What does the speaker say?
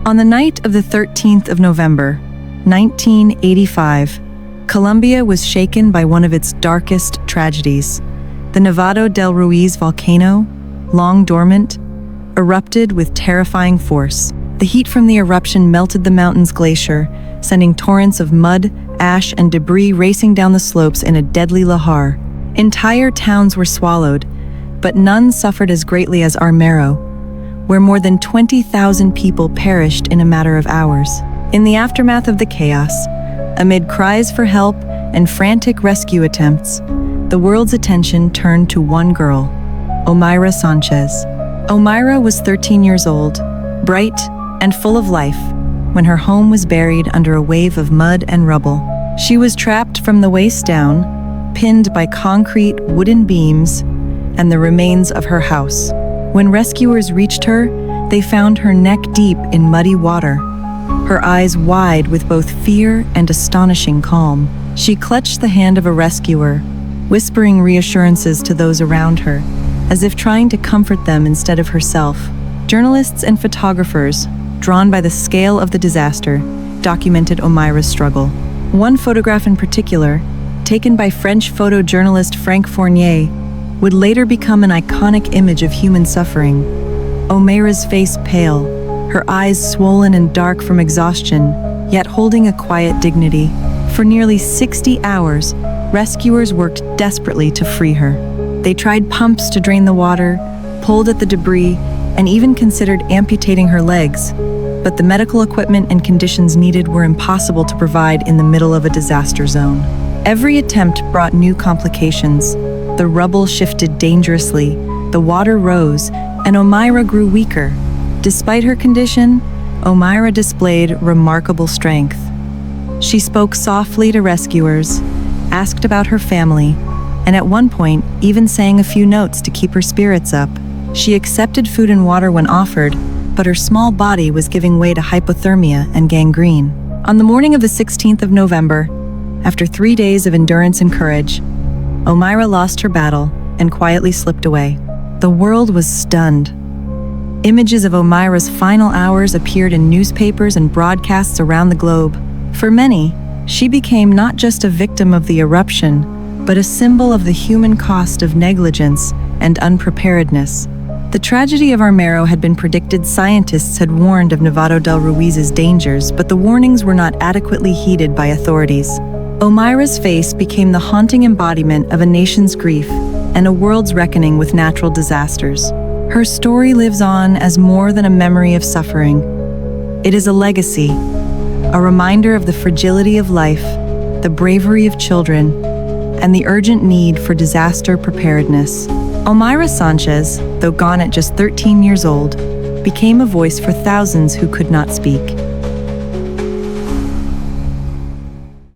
On the night of the 13th of November, 1985, Colombia was shaken by one of its darkest tragedies. The Nevado del Ruiz volcano, long dormant, erupted with terrifying force. The heat from the eruption melted the mountain's glacier, sending torrents of mud, ash, and debris racing down the slopes in a deadly lahar. Entire towns were swallowed, but none suffered as greatly as Armero, where more than 20,000 people perished in a matter of hours. In the aftermath of the chaos, amid cries for help and frantic rescue attempts, the world's attention turned to one girl, Omayra Sánchez. Omayra was 13 years old, bright and full of life, when her home was buried under a wave of mud and rubble. She was trapped from the waist down, pinned by concrete wooden beams and the remains of her house. When rescuers reached her, they found her neck deep in muddy water, her eyes wide with both fear and astonishing calm. She clutched the hand of a rescuer, whispering reassurances to those around her, as if trying to comfort them instead of herself. Journalists and photographers, drawn by the scale of the disaster, documented Omayra's struggle. One photograph in particular, taken by French photojournalist Frank Fournier, would later become an iconic image of human suffering. Omayra's face pale, her eyes swollen and dark from exhaustion, yet holding a quiet dignity. For nearly 60 hours, rescuers worked desperately to free her. They tried pumps to drain the water, pulled at the debris, and even considered amputating her legs. But the medical equipment and conditions needed were impossible to provide in the middle of a disaster zone. Every attempt brought new complications. The rubble shifted dangerously, the water rose, and Omayra grew weaker. Despite her condition, Omayra displayed remarkable strength. She spoke softly to rescuers, asked about her family, and at one point even sang a few notes to keep her spirits up. She accepted food and water when offered, but her small body was giving way to hypothermia and gangrene. On the morning of the 16th of November, after 3 days of endurance and courage, Omayra lost her battle and quietly slipped away. The world was stunned. Images of Omayra's final hours appeared in newspapers and broadcasts around the globe. For many, she became not just a victim of the eruption, but a symbol of the human cost of negligence and unpreparedness. The tragedy of Armero had been predicted. Scientists had warned of Nevado del Ruiz's dangers, but the warnings were not adequately heeded by authorities. Omayra's face became the haunting embodiment of a nation's grief and a world's reckoning with natural disasters. Her story lives on as more than a memory of suffering. It is a legacy, a reminder of the fragility of life, the bravery of children, and the urgent need for disaster preparedness. Omayra Sánchez, though gone at just 13 years old, became a voice for thousands who could not speak.